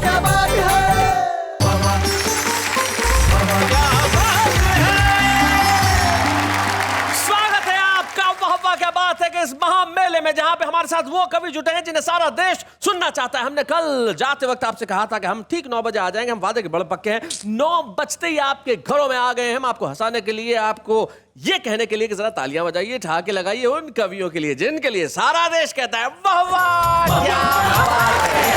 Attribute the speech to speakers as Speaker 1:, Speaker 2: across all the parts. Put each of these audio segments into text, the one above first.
Speaker 1: क्या बात है,
Speaker 2: स्वागत है आपका वाह क्या बात है कि इस महामेले में जहां पे हमारे साथ वो कवि जुटे हैं जिन्हें सारा देश सुनना चाहता है। हमने कल जाते वक्त आपसे कहा था कि हम ठीक 9 बजे आ जाएंगे, हम वादे के बड़े पक्के हैं। 9 बजते ही आपके घरों में आ गए हैं हम आपको हंसाने के लिए, आपको ये कहने के लिए कि जरा तालियां बजाइए, ठहाके लगाइए उन कवियों के लिए जिनके लिए सारा देश कहता है वाह वाह क्या बात है।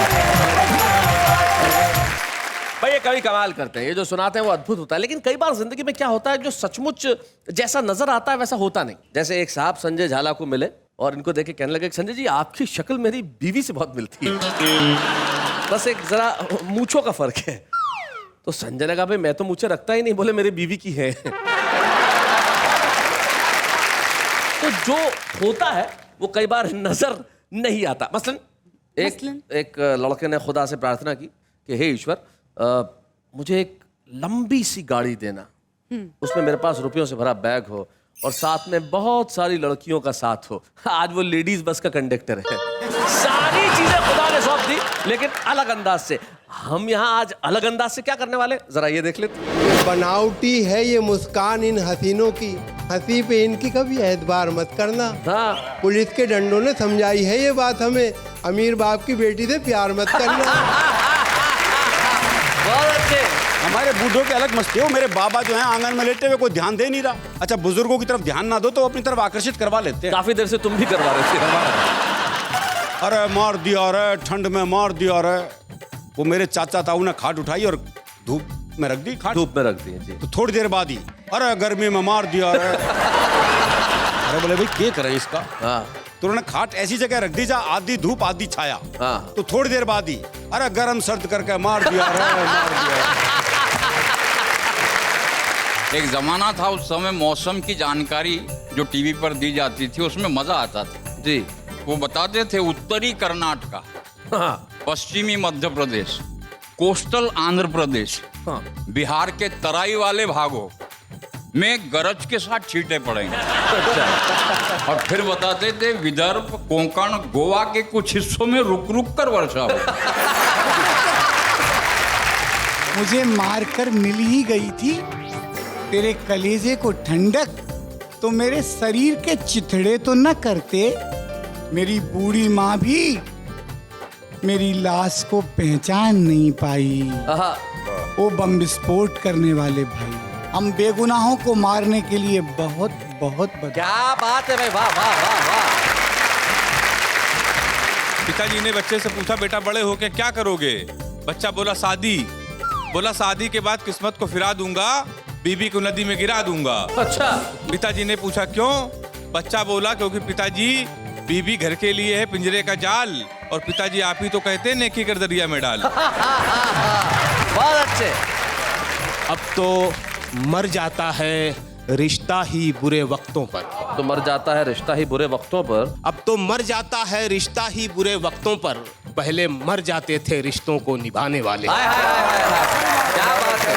Speaker 2: भाई ये कवि कमाल करते हैं, ये जो सुनाते हैं वो अद्भुत होता है, लेकिन कई बार जिंदगी में क्या होता है जो सचमुच जैसा नजर आता है वैसा होता नहीं। जैसे एक साहब संजय झाला को मिले और इनको देख के कहने लगे संजय जी आपकी शक्ल मेरी बीवी से बहुत मिलती है, बस एक जरा मूंछों का फर्क है। तो संजय ने कहा भाई मैं तो मूंछें रखता ही नहीं, बोले मेरी बीवी की है। तो जो होता है वो कई बार नजर नहीं आता। मसलन एक लड़के ने खुदा से प्रार्थना की कि हे ईश्वर मुझे एक लंबी सी गाड़ी देना, उसमें मेरे पास रुपयों से भरा बैग हो और साथ में बहुत सारी लड़कियों का साथ हो। आज वो लेडीज बस का कंडक्टर है। सारी चीजें खुदा ने सौंप दी लेकिन अलग अंदाज से। हम यहाँ आज अलग अंदाज से क्या करने वाले जरा ये देख लेते।
Speaker 3: बनावटी है ये मुस्कान इन हसीनों की, हंसी पे इनकी कभी एतबार मत करना।
Speaker 2: हाँ
Speaker 3: पुलिस के डंडों ने समझाई है ये बात हमें, अमीर बाप की बेटी से प्यार मत करना।
Speaker 2: बहुत अच्छे।
Speaker 4: हमारे बूढ़ों के अलग मस्ती हो। मेरे बाबा जो हैं आंगन में लेटे हुए कोई ध्यान दे नहीं रहा। अच्छा बुजुर्गों की तरफ ध्यान ना दो तो अपनी तरफ आकर्षित करवा लेते हैं।
Speaker 2: काफी देर से तुम भी करवा रहे थे।
Speaker 4: अरे मार दिया रे, ठंड में मार दिया रे। वो मेरे चाचा ताऊ ने खाट उठाई और धूप में रख दी। खाट
Speaker 2: धूप में रख दी जी।
Speaker 4: तो थोड़ी देर बाद ही अरे गर्मी में मार दिया रे। अरे बोले भाई क्या करें इसका।
Speaker 2: हाँ
Speaker 4: तो उन्होंने खाट ऐसी जगह रख दी जहाँ आधी धूप आधी छाया।
Speaker 2: हाँ।
Speaker 4: तो थोड़ी देर बाद ही अरे गर्म सर्द करके मार दिया रे, मार दिया।
Speaker 5: एक जमाना था उस समय मौसम की जानकारी जो टीवी पर दी जाती थी उसमें मजा आता था
Speaker 2: जी।
Speaker 5: वो बताते थे उत्तरी कर्नाटका,
Speaker 2: हाँ
Speaker 5: पश्चिमी मध्य प्रदेश, कोस्टल आंध्र प्रदेश,
Speaker 2: हाँ
Speaker 5: बिहार के तराई वाले भागों में गरज के साथ छींटे पड़ेंगे। और फिर बताते थे विदर्भ, कोंकण, गोवा के कुछ हिस्सों में रुक रुक कर वर्षा हो।
Speaker 6: मुझे मारकर मिल ही गई थी तेरे कलेजे को ठंडक, तो मेरे शरीर के चिथड़े तो न करते। मेरी बूढ़ी माँ भी मेरी लाश को पहचान नहीं पाई। वो बम विस्फोट करने वाले भाई, हम बेगुनाहों को मारने के लिए बहुत बहुत
Speaker 2: क्या बात है भाई, वाह वाह वाह वाह।
Speaker 7: पिताजी ने बच्चे से पूछा बेटा बड़े होके क्या करोगे। बच्चा बोला शादी। बोला शादी के बाद किस्मत को फिरा दूंगा, बीबी को नदी में गिरा दूंगा।
Speaker 2: अच्छा।
Speaker 7: पिताजी ने पूछा क्यों। बच्चा बोला क्योंकि पिताजी बीबी घर के लिए है पिंजरे का जाल, और पिताजी आप ही तो कहते हैं नेकी कर दरिया में डाल।
Speaker 2: बहुत अच्छे।
Speaker 8: अब तो मर जाता है रिश्ता ही बुरे वक्तों पर।
Speaker 2: तो मर जाता है रिश्ता ही बुरे वक्तों पर।
Speaker 8: अब तो मर जाता है रिश्ता ही बुरे वक्तों पर, पहले मर जाते थे रिश्तों को निभाने वाले।
Speaker 2: हाय हाय हाय हाय, क्या बात है।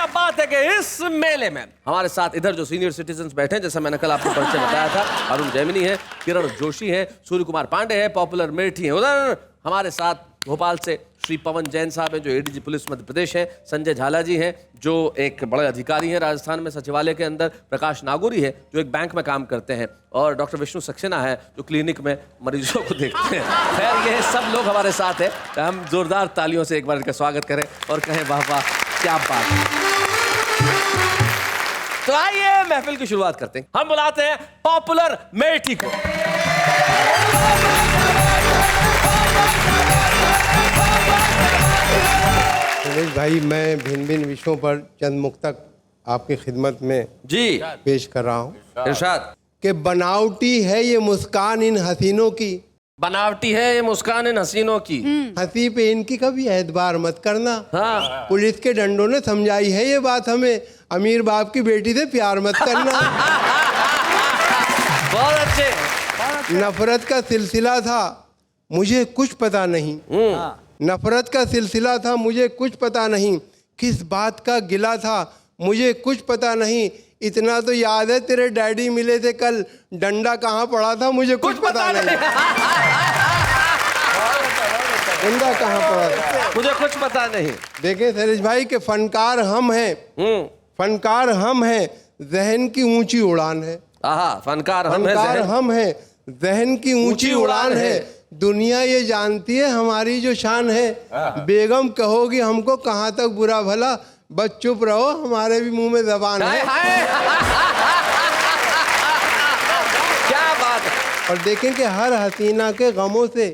Speaker 2: बात है कि इस मेले में हमारे साथ इधर जो सीनियर सिटीजन्स बैठे हैं, जैसा मैंने कल आपको परिचय बताया था, अरुण जैमिनी है, किरण जोशी है, सूर्य कुमार पांडे है, पॉपुलर मेठी है। उधर हमारे साथ भोपाल से श्री पवन जैन साहब हैं जो एडीजी पुलिस मध्य प्रदेश हैं, संजय झाला जी हैं जो एक बड़े अधिकारी हैं राजस्थान में सचिवालय के अंदर, प्रकाश नागौरी है जो एक बैंक में काम करते हैं, और डॉक्टर विष्णु सक्सेना है जो क्लिनिक में मरीजों को देखते हैं। खैर ये सब लोग हमारे साथ हैं, तो हम जोरदार तालियों से एक बार इनका स्वागत करें और कहें वाह वाह क्या बात है। तो आइए महफिल की शुरुआत करते हैं। हम बुलाते हैं पॉपुलर मेठी को।
Speaker 3: सुरेश भाई, मैं भिन्न भिन्न विषयों पर चंद मुक्तक आपकी खिदमत में
Speaker 2: जी
Speaker 3: पेश कर रहा हूँ।
Speaker 2: इरशाद।
Speaker 3: कि बनावटी है ये मुस्कान इन हसीनों की,
Speaker 2: बनावटी है ये मुस्कान इन हसीनों की,
Speaker 3: हंसी पे इनकी कभी एतबार मत करना।
Speaker 2: हाँ।
Speaker 3: पुलिस के डंडों ने समझाई है ये बात हमें, अमीर बाप की बेटी से प्यार मत करना।
Speaker 2: बहुत अच्छे।
Speaker 3: नफरत का सिलसिला था मुझे कुछ पता नहीं, नफरत का सिलसिला था मुझे कुछ पता नहीं, किस बात का गिला था मुझे कुछ पता नहीं, इतना तो याद है, तेरे डैडी मिले थे कल, डंडा कहाँ पड़ा था मुझे कुछ पता नहीं। डंडा कहाँ पड़ा था
Speaker 2: मुझे कुछ पता नहीं।
Speaker 3: देखें शैलेश भाई के फनकार हम हैं, फनकार हम हैं, जहन की ऊंची उड़ान है।
Speaker 2: आहा, फनकार हम हैं,
Speaker 3: फनकार
Speaker 2: जहन-
Speaker 3: हम हैं, जहन की ऊंची उड़ान है। दुनिया ये जानती है हमारी जो शान है। बेगम कहोगी हमको कहाँ तक बुरा भला, बस चुप रहो हमारे भी मुंह में जबान
Speaker 2: हाय
Speaker 3: है।
Speaker 2: हाय। क्या बात है।
Speaker 3: और देखें कि हर हसीना के गमों से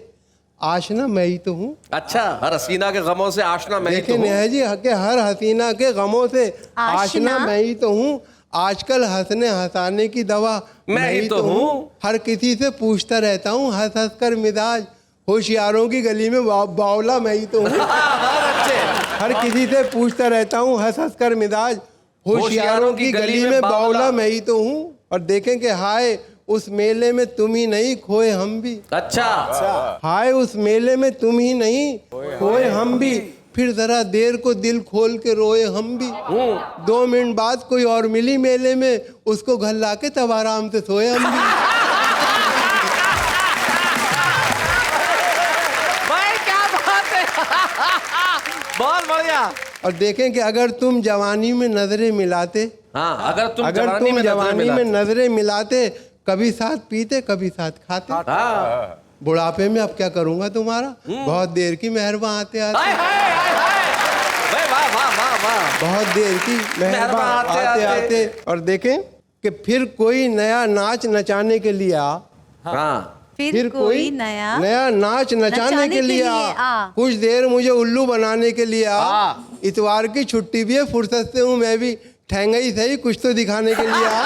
Speaker 3: आशना मैं ही तो हूँ।
Speaker 2: अच्छा, हर हसीना के गमों से आशना मैं ही तो
Speaker 3: देखें
Speaker 2: हूँ।
Speaker 3: नेहा जी कि हर हसीना के गमों से
Speaker 1: आशना
Speaker 3: आशना मैं ही तो हूँ। आजकल हंसने हंसाने की दवा
Speaker 2: मैं ही तो हूँ।
Speaker 3: हर किसी से पूछता रहता हूँ हंस हंस कर मिजाज, होशियारों की गली में बावला मैं ही तो हूँ।
Speaker 2: बहुत अच्छे।
Speaker 3: हर किसी से पूछता रहता हूँ हंस हंस कर मिजाज, होशियारों की गली में बावला मैं ही तो हूँ। और देखें कि हाय उस मेले में तुम ही नहीं खोए हम भी।
Speaker 2: अच्छा,
Speaker 3: हाय उस मेले में तुम ही नहीं खोए हम भी, फिर जरा देर को दिल खोल के रोए हम भी। 2 मिनट बाद कोई और मिली मेले में, उसको घर लाके तब आराम से सोए हम भी।
Speaker 2: भाई क्या बात है। बहुत बढ़िया।
Speaker 3: और देखें कि अगर तुम जवानी में नजरें मिलाते,
Speaker 2: हाँ, अगर तुम
Speaker 3: अगर
Speaker 2: जवानी
Speaker 3: तुम
Speaker 2: में
Speaker 3: जवानी में
Speaker 2: नजरें
Speaker 3: नजरें मिलाते, कभी साथ पीते कभी साथ खाते।
Speaker 2: मिलाते। हाँ।
Speaker 3: बुढ़ापे में अब क्या करूंगा तुम्हारा, बहुत देर की मेहरबान आते
Speaker 2: हाय
Speaker 3: आते,
Speaker 2: हाय हाय हाय। भाई वाह वाह वाह वाह।
Speaker 3: बहुत देर की मेहरबान आते आते। और देखें कि फिर कोई नया नाच नचाने के लिए आ,
Speaker 2: हाँ,
Speaker 1: फिर कोई नया
Speaker 3: नाच नचाने के लिए आ, कुछ देर मुझे उल्लू बनाने के लिए आ। इतवार की छुट्टी भी है, फुर्सत से हूँ मैं भी, ठहंगई सही कुछ तो दिखाने के लिए आ।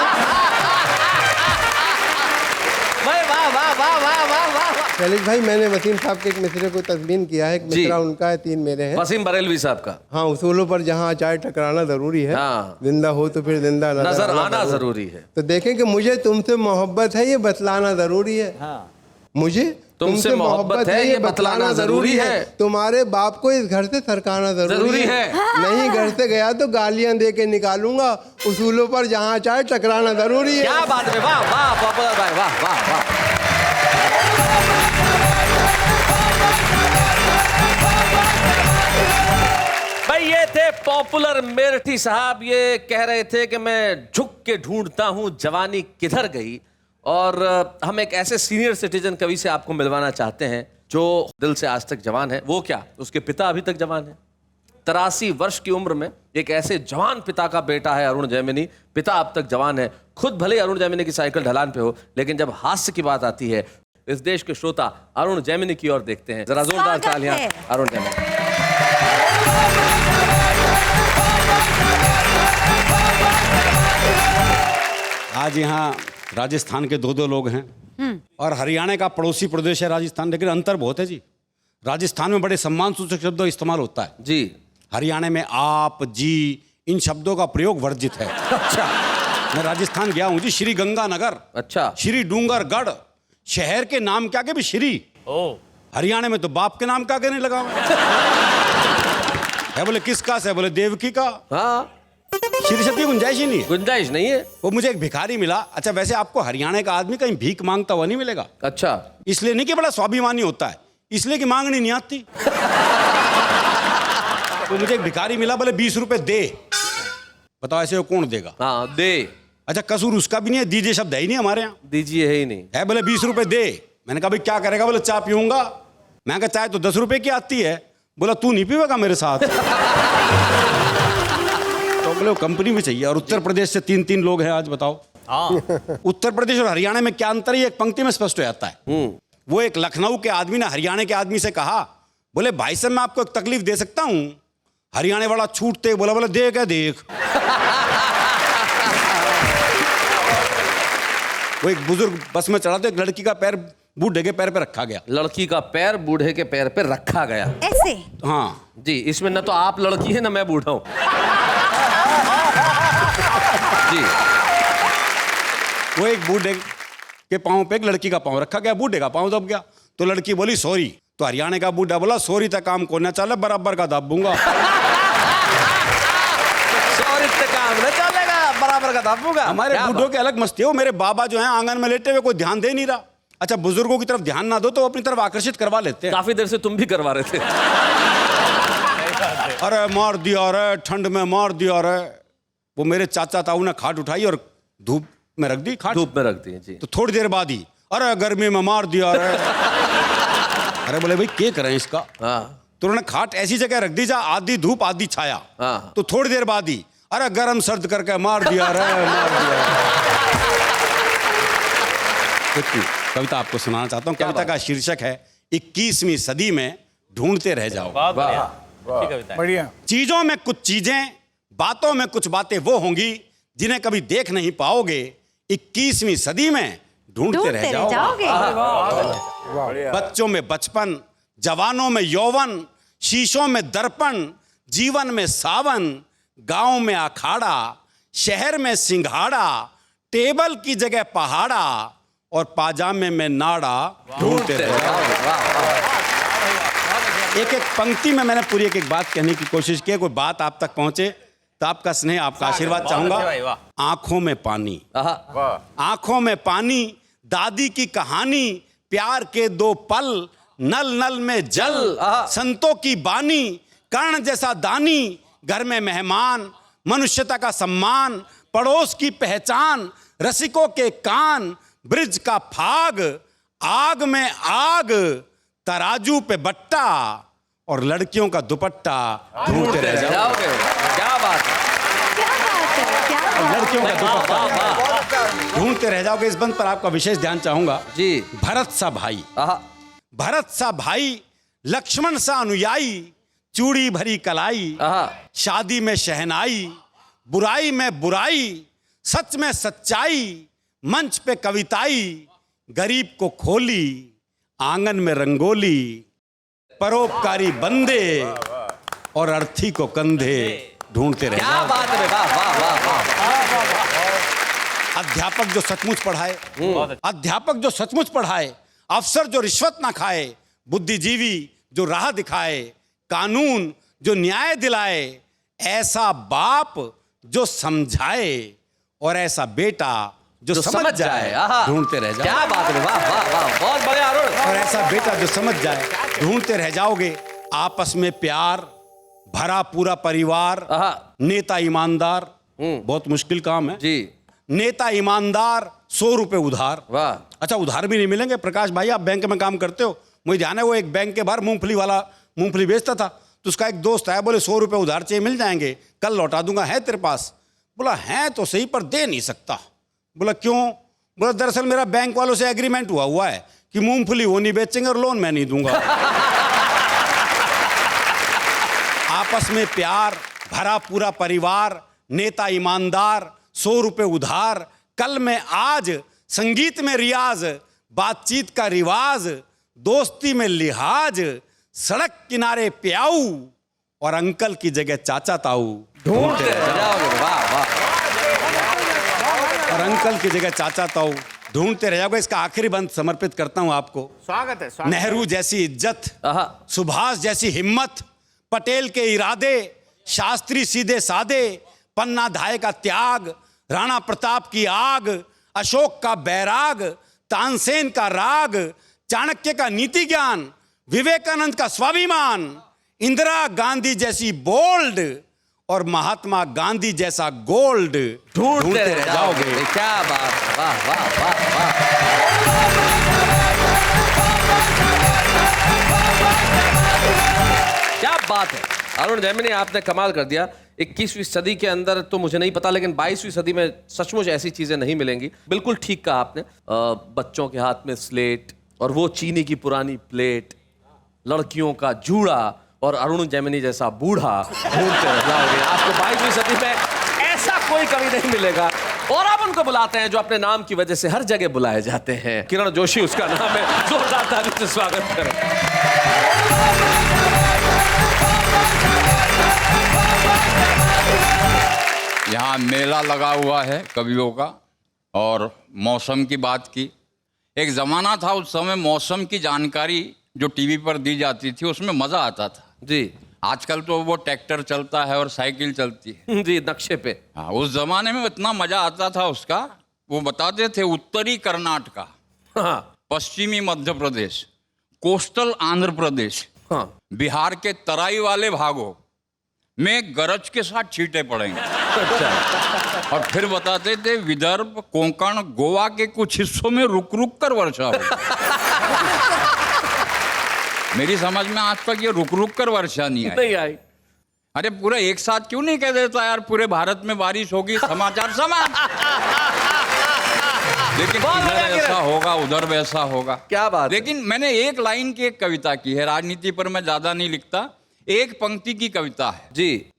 Speaker 2: भाई वाह वाह वाह वाह वाह वाह।
Speaker 3: शैलेश भाई मैंने वसीम साहब के एक मिसरे को तस्मीन किया है, एक
Speaker 2: जी।
Speaker 3: मिसरा उनका है, 3 मेरे हैं।
Speaker 2: वसीम बरेलवी साहब का।
Speaker 3: हाँ, उसूलों पर जहाँ चाहे टकराना जरूरी है,
Speaker 2: हाँ।
Speaker 3: जिंदा हो तो फिर जिंदा
Speaker 2: नजर आना जरूरी है।
Speaker 3: तो देखें कि मुझे तुमसे मोहब्बत है ये बतलाना जरूरी है। मुझे
Speaker 2: तुमसे मोहब्बत है ये बतलाना जरूरी है।
Speaker 3: तुम्हारे बाप को इस घर से सरकाना जरूरी है। नहीं घर से गया तो गालियां दे के निकालूंगा, उसूलों पर जहाँ चाहे टकराना जरूरी है।
Speaker 2: क्या बात है। वाह वाह पॉपुलर भाई, वाह वाह वाह। भाई ये थे पॉपुलर मेरठी साहब। ये कह रहे थे कि मैं झुक के ढूंढता हूं जवानी किधर गई। और हम एक ऐसे सीनियर सिटीजन कवि से आपको मिलवाना चाहते हैं जो दिल से आज तक जवान है। वो क्या, उसके पिता अभी तक जवान है। 83 वर्ष की उम्र में एक ऐसे जवान पिता का बेटा है अरुण जैमिनी। पिता अब तक जवान है। खुद भले अरुण जैमिनी की साइकिल ढलान पे हो, लेकिन जब हास्य की बात आती है, इस देश के श्रोता अरुण जैमिनी की ओर देखते हैं। जरा जोरदार तालियां अरुण जैमिनी।
Speaker 4: आज यहाँ राजस्थान के 2 लोग हैं और हरियाणा का पड़ोसी प्रदेश है राजस्थान, लेकिन अंतर बहुत है जी। राजस्थान में बड़े सम्मान सूचक शब्दों का इस्तेमाल होता है
Speaker 2: जी।
Speaker 4: हरियाणा में आप, जी, इन शब्दों का प्रयोग वर्जित है।
Speaker 2: अच्छा
Speaker 4: मैं राजस्थान गया हूँ जी, श्री गंगानगर,
Speaker 2: अच्छा।
Speaker 4: श्री डूंगरगढ़, शहर के नाम क्या के भी श्री। हरियाणा में तो बाप के नाम क्या कहने लगा मैं। है बोले किसका से, बोले देवकी का।
Speaker 2: हाँ,
Speaker 4: श्री शब्द की गुंजाइश ही नहीं है।
Speaker 2: गुंजाइश नहीं है।
Speaker 4: वो मुझे एक भिखारी मिला। अच्छा वैसे आपको हरियाणा का आदमी कहीं भीख मांगता हुआ नहीं मिलेगा।
Speaker 2: अच्छा,
Speaker 4: इसलिए नहीं कि बड़ा स्वाभिमानी होता है, इसलिए कि मांगनी नहीं आती। तो मुझे एक भिखारी मिला, बोले 20 रुपए दे। बताओ ऐसे वो कौन देगा।
Speaker 2: हाँ दे।
Speaker 4: अच्छा कसूर उसका भी नहीं है, दीजिए शब्द है ही नहीं हमारे यहाँ।
Speaker 2: दीजिए है ही नहीं।
Speaker 4: है बोले 20 रुपए दे। मैंने कहा भाई क्या करेगा, बोले चाय पीऊंगा। मैं कहा चाय तो 10 रुपए की आती है। बोला तू नहीं पीवेगा मेरे साथ। तो बोले कंपनी में चाहिए। और उत्तर प्रदेश से 3 लोग हैं आज, बताओ। उत्तर प्रदेश और हरियाणा में क्या अंतर है, एक पंक्ति में स्पष्ट हो जाता है। वो एक लखनऊ के आदमी ने हरियाणा के आदमी से कहा, बोले भाई साहब मैं आपको एक तकलीफ दे सकता हूं। हरियाणा वाला छूटते बोला, बोले देख है देख। वो एक बुजुर्ग बस में चढ़ा तो एक लड़की का पैर बूढ़े के पैर पे रखा गया।
Speaker 2: लड़की का पैर बूढ़े के पैर पे रखा गया।
Speaker 1: ऐसे
Speaker 4: हाँ
Speaker 2: जी, इसमें न तो आप लड़की है ना मैं बूढ़ा हूं। जी।
Speaker 4: वो एक बूढ़े के पांव पे एक लड़की का पांव रखा गया, बूढ़े का पांव दब गया। तो लड़की बोली सॉरी। तो हरियाणा का बूढ़ा बोला सॉरी तक काम को न चले, बराबर का दबूंगा।
Speaker 2: सॉरी से काम न चलेगा, बराबर बरकत आपका।
Speaker 4: हमारे
Speaker 2: क्या
Speaker 4: बूढ़ों के अलग मस्ती है। वो मेरे बाबा जो हैं आंगन में लेटे हुए, कोई ध्यान दे नहीं रहा। अच्छा, बुजुर्गों की तरफ ध्यान ना दो तो अपनी तरफ आकर्षित करवा लेते हैं।
Speaker 2: काफी देर से तुम भी करवा रहे थे।
Speaker 4: अरे मार दिया रे, ठंड में मार दिया रे। वो मेरे चाचा ताऊ ने खाट उठाई और धूप में रख दी। खाट
Speaker 2: धूप में रख दिए जी।
Speaker 4: तो थोड़ी देर बाद ही अरे गर्मी में मार दिया रे। अरे बोले भाई क्या करें इसका।
Speaker 2: हाँ
Speaker 4: तो उन्होंने खाट ऐसी जगह रख दी जहाँ आधी धूप आधी छाया।
Speaker 2: हाँ।
Speaker 4: तो थोड़ी देर बाद ही अरे गर्म सर्द करके मार दिया रे, मार दिया। देखिए, कविता आपको सुनाना चाहता हूँ। कविता का शीर्षक है 21वीं सदी में ढूंढते रह जाओ।
Speaker 6: बढ़िया।
Speaker 4: चीजों में कुछ चीजें, बातों में कुछ बातें वो होंगी जिन्हें कभी देख नहीं पाओगे। 21वीं सदी में ढूंढते रह जाओगे। बच्चों में बचपन, जवानों में यौवन, शीशों में दर्पण, जीवन में सावन, गांव में अखाड़ा, शहर में सिंघाड़ा, टेबल की जगह पहाड़ा और पाजामे में नाड़ा ढूंढते रह जाओगे। एक एक पंक्ति में मैंने पूरी एक एक बात कहने की कोशिश की। कोई बात आप तक पहुंचे तो आपका स्नेह, आपका आशीर्वाद चाहूंगा। आंखों में पानी, आंखों में पानी, दादी की कहानी, प्यार के 2 पल, नल नल में जल, संतों की बानी, कर्ण जैसा दानी, घर में मेहमान, मनुष्यता का सम्मान, पड़ोस की पहचान, रसिकों के कान, ब्रिज का फाग, आग में आग, तराजू पे बट्टा और लड़कियों का दुपट्टा ढूंढते रह जाओगे।
Speaker 2: क्या बात है,
Speaker 4: लड़कियों का दुपट्टा ढूंढते रह जाओगे। इस बंद पर आपका विशेष ध्यान चाहूंगा
Speaker 2: जी।
Speaker 4: भरत सा भाई,
Speaker 2: आहा,
Speaker 4: भरत सा भाई, लक्ष्मण सा अनुयायी, चूड़ी भरी कलाई,
Speaker 2: आहा,
Speaker 4: शादी में शहनाई, बुराई में बुराई, सच में सच्चाई, मंच पे कविताई, गरीब को खोली, आंगन में रंगोली, परोपकारी बंदे और अर्थी को कंधे ढूंढते रहे।
Speaker 2: क्या बात है, वाह वाह वाह वाह।
Speaker 4: अध्यापक जो सचमुच पढ़ाए, अध्यापक जो सचमुच पढ़ाए, अफसर जो रिश्वत ना खाए, बुद्धिजीवी जो राह दिखाए, कानून जो न्याय दिलाए, ऐसा बाप जो समझाए और ऐसा बेटा जो समझ जाए ढूंढते रह जाओ।
Speaker 2: क्या बात है, वाह वाह वाह, बहुत बढ़िया अरुण।
Speaker 4: और ऐसा बेटा जो समझ जाए ढूंढते रह जाओगे। आपस में प्यार भरा पूरा परिवार, नेता ईमानदार, बहुत मुश्किल काम है
Speaker 2: जी।
Speaker 4: नेता ईमानदार, 100 रुपए उधार।
Speaker 2: वाह।
Speaker 4: अच्छा, उधार भी नहीं मिलेंगे। प्रकाश भाई, आप बैंक में काम करते हो, मुझे ध्यान है वो एक बैंक के बाहर मूंगफली वाला मूंगफली बेचता था। तो उसका एक दोस्त आया, बोले 100 रुपए उधार चाहिए, मिल जाएंगे, कल लौटा दूंगा, है तेरे पास? बोला है तो सही पर दे नहीं सकता। बोला क्यों? बोला दरअसल मेरा बैंक वालों से एग्रीमेंट हुआ है कि मूंगफली वो नहीं बेचेंगे और लोन मैं नहीं दूंगा। आपस में प्यार भरा पूरा परिवार, नेता ईमानदार, 100 रुपए उधार, कल में आज, संगीत में रियाज, बातचीत का रिवाज, दोस्ती में लिहाज, सड़क किनारे प्याऊ और अंकल की जगह चाचा ताऊ ढूंढते रह जाओगे।
Speaker 2: वाह वाह।
Speaker 4: और अंकल की जगह चाचा ताऊ ढूंढते रह जाओगे। इसका आखिरी बंद समर्पित करता हूं आपको।
Speaker 8: स्वागत है, स्वागत।
Speaker 4: नेहरू जैसी इज्जत,
Speaker 2: आहा,
Speaker 4: सुभाष जैसी हिम्मत, पटेल के इरादे, शास्त्री सीधे सादे, पन्ना धाय का त्याग, राणा प्रताप की आग, अशोक का बैराग, तानसेन का राग, चाणक्य का नीति ज्ञान, विवेकानंद का स्वाभिमान, इंदिरा गांधी जैसी बोल्ड और महात्मा गांधी जैसा गोल्ड
Speaker 2: ढूंढते रह जाओगे। क्या बात है, वाह वाह वाह वाह। क्या बात है अरुण जैमिनी, आपने कमाल कर दिया। 21वीं सदी के अंदर तो मुझे नहीं पता, लेकिन 22वीं सदी में सचमुच ऐसी चीजें नहीं मिलेंगी। बिल्कुल ठीक कहा आपने। बच्चों के हाथ में स्लेट और वो चीनी की पुरानी प्लेट, लड़कियों का जूड़ा और अरुण जैमिनी जैसा बूढ़ा ढूंढते रह जाओगे। आपको 22वीं सदी में ऐसा कोई कवि नहीं मिलेगा। और आप उनको बुलाते हैं जो अपने नाम की वजह से हर जगह बुलाए जाते हैं। किरण जोशी उसका नाम है। जोरदार तालियों से स्वागत करें।
Speaker 5: यहाँ मेला लगा हुआ है कवियों का। और मौसम की बात की, एक ज़माना था उस समय मौसम की जानकारी जो टीवी पर दी जाती थी उसमें मज़ा आता था
Speaker 2: जी।
Speaker 5: आजकल तो वो ट्रैक्टर चलता है और साइकिल चलती है।
Speaker 2: जी, नक्शे पे।
Speaker 5: हाँ, उस जमाने में इतना मजा आता था उसका। वो बताते थे उत्तरी कर्नाटका,
Speaker 2: हाँ
Speaker 5: पश्चिमी मध्य प्रदेश, कोस्टल आंध्र प्रदेश,
Speaker 2: हाँ।
Speaker 5: बिहार के तराई वाले भागों में गरज के साथ छींटे पड़ेंगे।
Speaker 2: अच्छा।
Speaker 5: और फिर बताते थे विदर्भ, कोंकण, गोवा के कुछ हिस्सों में रुक रुक कर वर्षा होगी। मेरी समझ में आज तक ये रुक रुक कर वर्षा नहीं आई।
Speaker 2: नहीं आई।
Speaker 5: अरे पूरा एक साथ क्यों नहीं कह देता यार पूरे भारत में बारिश होगी, समाचार समान। लेकिन
Speaker 2: बहुत
Speaker 5: इधर
Speaker 2: बढ़िया
Speaker 5: ऐसा होगा, उधर वैसा होगा।
Speaker 2: क्या बात है।
Speaker 5: लेकिन मैंने एक लाइन की एक कविता की है, राजनीति पर मैं ज्यादा नहीं लिखता। एक पंक्ति की कविता है।
Speaker 2: जी।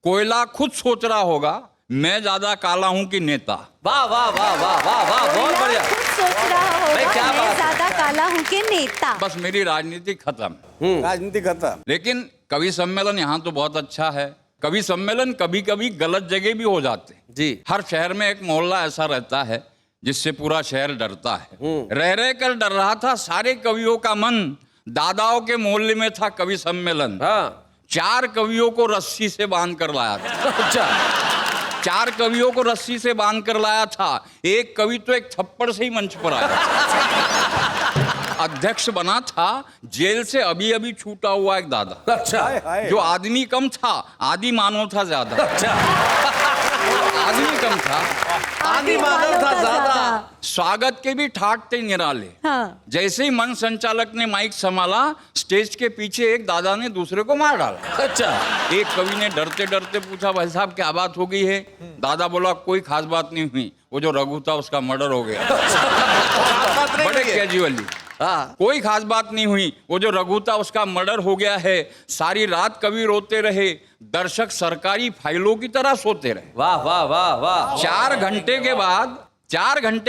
Speaker 5: कोयला खुद सोच रहा होगा मैं ज्यादा काला हूं कि नेता।
Speaker 2: वाह वाह वाह वाह वाह वाह, बहुत बढ़िया।
Speaker 1: खुद सोच रहा
Speaker 2: नहीं, क्या
Speaker 1: होगा
Speaker 2: बात
Speaker 1: मैं
Speaker 2: है।
Speaker 1: ज्यादा काला हूँ के नेता।
Speaker 5: बस मेरी राजनीति खत्म।
Speaker 4: राजनीति खत्म।
Speaker 5: लेकिन कवि सम्मेलन यहाँ तो बहुत अच्छा है। कवि सम्मेलन कभी कभी गलत जगह भी हो जाते हैं।
Speaker 2: जी।
Speaker 5: हर शहर में एक मोहल्ला ऐसा रहता है जिससे पूरा शहर डरता है। रह रह कर डर रहा था सारे कवियों का मन। दादाओं के मोहल्ले में था कवि सम्मेलन।
Speaker 2: हाँ।
Speaker 5: 4 कवियों को रस्सी से बांध कर लाया था।
Speaker 2: अच्छा।
Speaker 5: 4 कवियों को रस्सी से बांध कर लाया था। एक कवि तो एक थप्पड़ से ही मंच पर आया। अध्यक्ष बना था जेल से अभी अभी छूटा हुआ एक दादा।
Speaker 2: अच्छा।
Speaker 5: जो आदमी कम था, आदि मानव था ज्यादा।
Speaker 2: अच्छा।
Speaker 5: आदमी कम था,
Speaker 2: आदि मानव था ज्यादा।
Speaker 5: स्वागत के भी ठाट थे निराले।
Speaker 1: हाँ।
Speaker 5: जैसे ही मंच संचालक ने माइक संभाला, स्टेज के पीछे एक दादा ने दूसरे को मार डाला।
Speaker 2: अच्छा।
Speaker 5: एक कवि ने डरते डरते पूछा भाई साहब क्या बात हो गई है? दादा बोला कोई खास बात नहीं हुई, वो जो रघु था उसका मर्डर हो गया। बड़े कैजुअली।
Speaker 2: हाँ।
Speaker 5: कोई खास बात नहीं हुई, वो जो रघु था उसका मर्डर हो गया है। सारी रात कवि रोते रहे, दर्शक सरकारी फाइलों की तरह सोते रहे।
Speaker 2: वाह वाह वाह वाह।
Speaker 5: 4 घंटे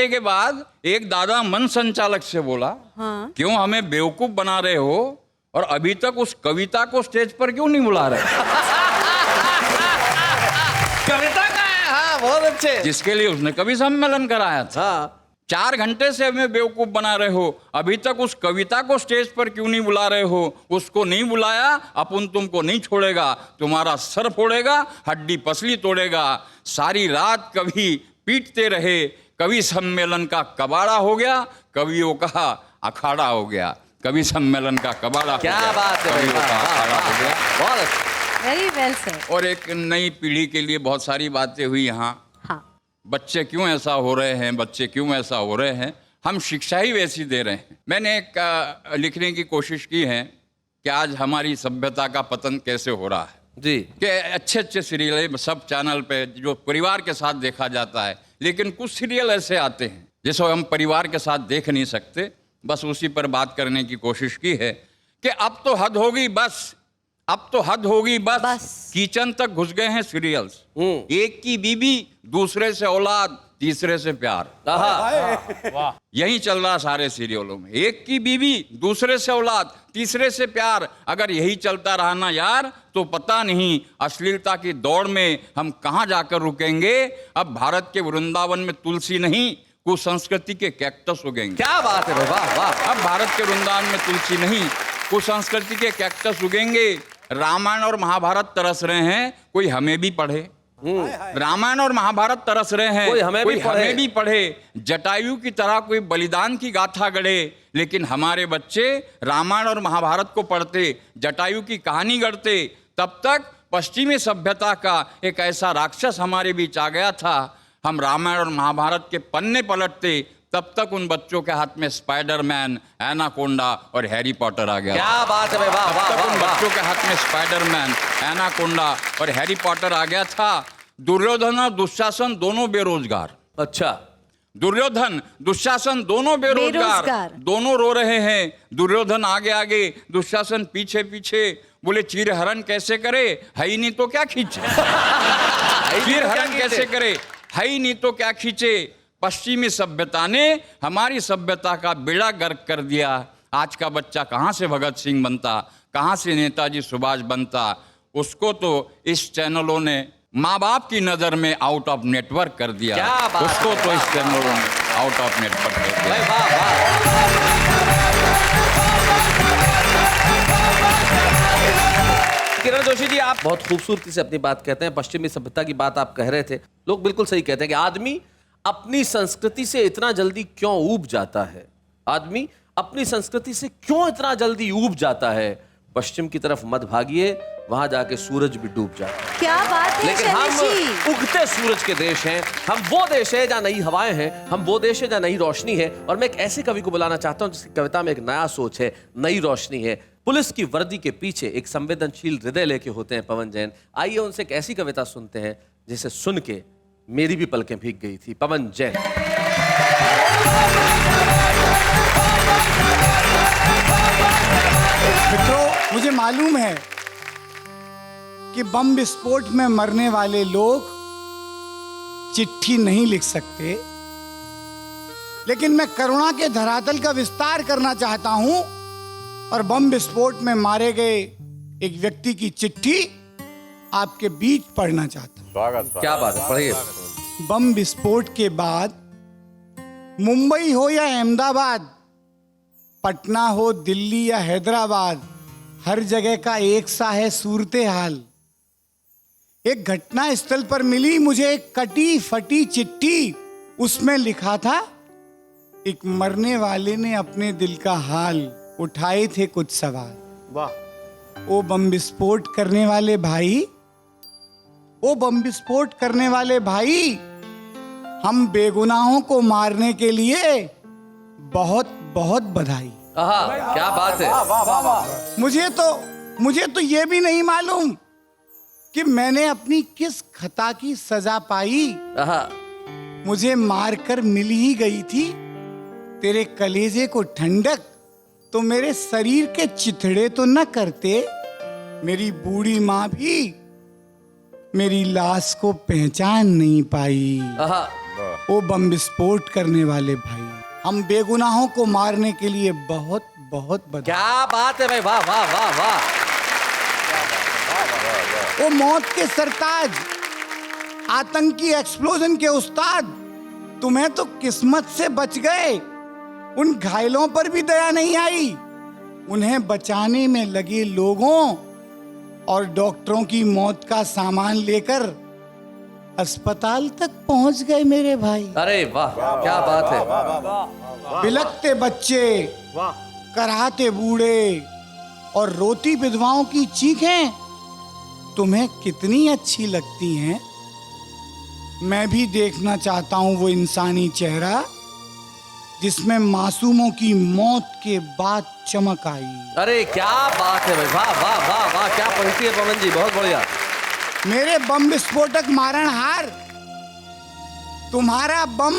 Speaker 5: के बाद एक दादा मंच संचालक से बोला,
Speaker 1: हाँ।
Speaker 5: क्यों हमें बेवकूफ बना रहे हो और अभी तक उस कविता को स्टेज पर क्यों नहीं बुला रहे?
Speaker 2: कविता का है। हाँ, बहुत अच्छे।
Speaker 5: जिसके लिए उसने कवि सम्मेलन कराया था।
Speaker 2: हाँ।
Speaker 5: 4 घंटे से हमें बेवकूफ बना रहे हो, अभी तक उस कविता को स्टेज पर क्यों नहीं बुला रहे हो? उसको नहीं बुलाया, अपन तुमको नहीं छोड़ेगा, तुम्हारा सर फोड़ेगा, हड्डी पसली तोड़ेगा। सारी रात कवि पीटते रहे, कवि सम्मेलन का कबाड़ा हो गया, कवियों का अखाड़ा हो गया। कवि सम्मेलन का कबाड़ा हो
Speaker 2: क्या
Speaker 5: गया,
Speaker 2: बात है।
Speaker 5: कवियों का अखाड़ा हो गया।
Speaker 2: बहुत अच्छा।
Speaker 1: Very well sir.
Speaker 5: और एक नई पीढ़ी के लिए बहुत सारी बातें हुई यहाँ।
Speaker 1: हाँ।
Speaker 5: बच्चे क्यों ऐसा हो रहे हैं, बच्चे क्यों ऐसा हो रहे हैं, हम शिक्षा ही वैसी दे रहे हैं। मैंने एक लिखने की कोशिश की है कि आज हमारी सभ्यता का पतन कैसे हो रहा है।
Speaker 2: जी।
Speaker 5: कि अच्छे अच्छे सीरियल सब चैनल पे जो परिवार के साथ देखा जाता है, लेकिन कुछ सीरियल ऐसे आते हैं जिसको हम परिवार के साथ देख नहीं सकते। बस उसी पर बात करने की कोशिश की है कि अब तो हद होगी बस, अब तो हद होगी बस। किचन तक घुस गए हैं सीरियल्स। एक की बीवी, दूसरे से औलाद, तीसरे से प्यार। यही चल रहा सारे सीरियलों में। एक की बीवी, दूसरे से औलाद, तीसरे से प्यार। अगर यही चलता रहा ना यार, तो पता नहीं अश्लीलता की दौड़ में हम कहां जाकर रुकेंगे। अब भारत के वृंदावन में तुलसी नहीं, कुसंस्कृति के कैक्टस उगेंगे।
Speaker 2: क्या बात है। वाह वाह।
Speaker 5: अब भारत के वृंदावन में तुलसी नहीं, कुसंस्कृति के कैक्टस उगेंगे। रामायण और महाभारत तरस रहे हैं, कोई हमें भी पढ़े। रामायण और महाभारत तरस रहे हैं,
Speaker 2: कोई हमें भी
Speaker 5: पढ़े। जटायु की तरह कोई बलिदान की गाथा गढ़े। लेकिन हमारे बच्चे रामायण और महाभारत को पढ़ते, जटायु की कहानी गढ़ते। तब तक पश्चिमी सभ्यता का एक ऐसा राक्षस हमारे बीच आ गया था। हम रामायण और महाभारत के पन्ने पलटते, तब तक उन बच्चों के हाथ में स्पाइडरमैन, एनाकोंडा और हैरी पॉटर आ गया।
Speaker 2: क्या बात है। वाह वाह
Speaker 5: तब उन
Speaker 2: वाह।
Speaker 5: बच्चों के हाथ में स्पाइडरमैन, एनाकोंडा और हैरी पॉटर आ गया था। दुर्योधन और दुशासन दोनों बेरोजगार।
Speaker 2: अच्छा।
Speaker 5: दुर्योधन दुशासन दोनों बेरोजगार, दोनों रो रहे हैं। दुर्योधन आगे आगे, दुशासन पीछे पीछे। बोले चीर हरण कैसे करे, है ही नहीं तो क्या खींचे। चीर हरण कैसे करे, है ही नहीं तो क्या खींचे। पश्चिमी सभ्यता ने हमारी सभ्यता का बेड़ा गर्क कर दिया। आज का बच्चा कहाँ से भगत सिंह बनता, कहाँ से नेताजी सुभाष बनता? उसको तो इस चैनलों ने माँ बाप की नजर में आउट ऑफ नेटवर्क कर दिया।
Speaker 2: क्या बात
Speaker 5: उसको
Speaker 2: है।
Speaker 5: तो इस चैनलों ने आउट ऑफ नेटवर्क कर दिया।
Speaker 2: वाह वाह। किरण जोशी जी, आप बहुत खूबसूरती से अपनी बात कहते हैं। पश्चिमी सभ्यता की बात आप कह रहे थे। लोग बिल्कुल सही कहते हैं कि आदमी अपनी संस्कृति से इतना जल्दी क्यों ऊब जाता है। आदमी अपनी संस्कृति से क्यों इतना जल्दी ऊब जाता है। पश्चिम की तरफ मत भागिए, वहां जाके सूरज भी डूब जाता है।
Speaker 1: क्या बात है
Speaker 2: लेकिन
Speaker 1: शैलेश
Speaker 2: हम
Speaker 1: जी।
Speaker 2: उगते सूरज के देश हैं। हम वो देश है जहाँ नई हवाएं हैं। हम वो देश है जहाँ नई रोशनी है। और मैं एक ऐसे कवि को बुलाना चाहता हूँ जिसकी कविता में एक नया सोच है, नई रोशनी है। पुलिस की वर्दी के पीछे एक संवेदनशील हृदय लेके होते हैं पवन जैन। आइए उनसे एक ऐसी कविता सुनते हैं जिसे सुन के मेरी भी पलकें भीग गई थी। पवन जैन।
Speaker 6: मित्रों, मुझे मालूम है कि बम विस्फोट में मरने वाले लोग चिट्ठी नहीं लिख सकते, लेकिन मैं करुणा के धरातल का विस्तार करना चाहता हूं और बम विस्फोट में मारे गए एक व्यक्ति की चिट्ठी आपके बीच पढ़ना चाहता हूं।
Speaker 2: क्या बात है, पढ़िए।
Speaker 6: बम विस्फोट के बाद मुंबई हो या अहमदाबाद, पटना हो, दिल्ली या हैदराबाद, हर जगह का एक सा है सूरते हाल। एक घटना स्थल पर मिली मुझे एक कटी फटी चिट्ठी। उसमें लिखा था, एक मरने वाले ने अपने दिल का हाल, उठाए थे कुछ सवाल। वाह। ओ बम विस्फोट करने वाले भाई, ओ बम विस्फोट करने वाले भाई, हम बेगुनाहों को मारने के लिए बहुत बहुत बधाई।
Speaker 2: आहा, क्या बात है।
Speaker 6: मुझे तो ये भी नहीं मालूम कि मैंने अपनी किस खता की सजा पाई।
Speaker 2: आहा।
Speaker 6: मुझे मारकर मिल ही गई थी तेरे कलेजे को ठंडक, तो मेरे शरीर के चिथड़े तो न करते। मेरी बूढ़ी माँ भी मेरी लाश को पहचान नहीं पाई।
Speaker 2: आहा।
Speaker 6: ओ बम विस्फोट करने वाले भाई, हम बेगुनाहों को मारने के लिए बहुत बहुत बधाई।
Speaker 2: क्या बात है भाई, वाह वाह वाह वाह।
Speaker 6: ओ मौत के सरताज, आतंकी एक्सप्लोजन के उस्ताद, तुम्हें तो किस्मत से बच गए। उन घायलों पर भी दया नहीं आई। उन्हें बचाने में लगे लोगों और डॉक्टरों की मौत का सामान लेकर अस्पताल तक पहुंच गए मेरे भाई।
Speaker 2: अरे वाह, क्या बात है।
Speaker 6: बिलखते बच्चे, कराहते बूढ़े और रोती विधवाओं की चीखें तुम्हें कितनी अच्छी लगती हैं। मैं भी देखना चाहता हूं वो इंसानी चेहरा जिसमें मासूमों की मौत के बाद चमक आई।
Speaker 2: अरे क्या बात है भाई, वाह वाह वाह वाह, क्या पंक्ति है पवन जी, बहुत बढ़िया।
Speaker 6: मेरे बम विस्फोटक मारणहार, तुम्हारा बम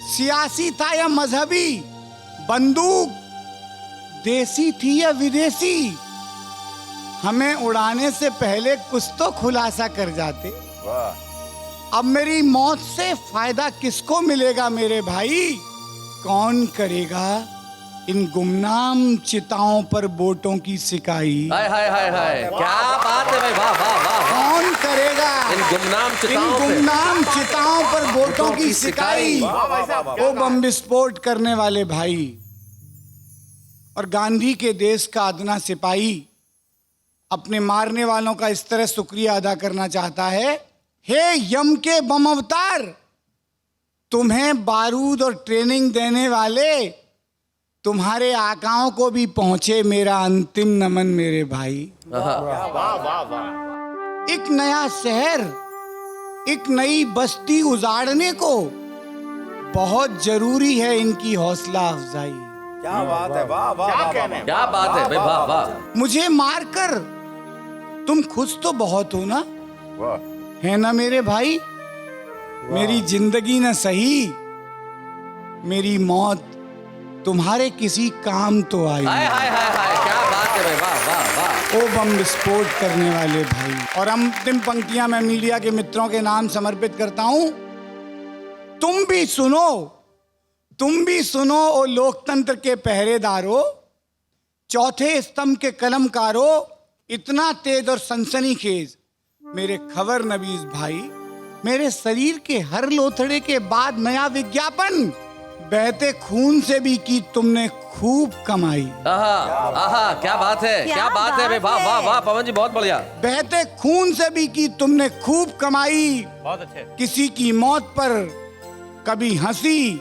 Speaker 6: सियासी था या मजहबी, बंदूक देसी थी या विदेशी, हमें उड़ाने से पहले कुछ तो खुलासा कर जाते। अब मेरी मौत से फायदा किसको मिलेगा मेरे भाई? कौन करेगा इन गुमनाम चिताओं पर बोटों की सिकाई?
Speaker 2: हाय हाय हाय हाय, क्या बात है भाई, वाह वाह वाह वाह।
Speaker 6: कौन करेगा
Speaker 2: इन गुमनाम
Speaker 6: चिताओं पर बोटों की सिकाई? वो बम विस्फोट करने वाले भाई और गांधी के देश का अदना सिपाही अपने मारने वालों का इस तरह शुक्रिया अदा करना चाहता है। हे यम के बम अवतार, तुम्हें बारूद और ट्रेनिंग देने वाले तुम्हारे आकाओं को भी पहुंचे मेरा अंतिम नमन मेरे भाई। एक नया शहर, एक नई बस्ती उजाड़ने को बहुत जरूरी है इनकी हौसला अफजाई।
Speaker 9: क्या बात है, वाह वाह,
Speaker 2: क्या बात है भाई, वाह वाह।
Speaker 6: मुझे मारकर तुम खुश तो बहुत हो ना, है ना मेरे भाई? मेरी जिंदगी न सही, मेरी मौत तुम्हारे किसी काम तो आई।
Speaker 2: हाय हाय हाय हाय, क्या बात है भाई, वाह वाह वाह।
Speaker 6: ओ बम विस्फोट करने वाले भाई। और अंतिम पंक्तियां मैं मीडिया के मित्रों के नाम समर्पित करता हूं। तुम भी सुनो, तुम भी सुनो ओ लोकतंत्र के पहरेदारों, चौथे स्तंभ के कलमकारों, इतना तेज और सनसनीखेज मेरे खबर नवीज भाई, मेरे शरीर के हर लोथड़े के बाद नया विज्ञापन, बहते खून से भी की तुमने खूब कमाई।
Speaker 2: आहा आहा, क्या बात है, क्या बात है, वाह वाह वाह पवन जी, बहुत बढ़िया।
Speaker 6: बहते खून से भी की तुमने खूब कमाई।
Speaker 8: बहुत अच्छे।
Speaker 6: किसी की मौत पर कभी हंसी,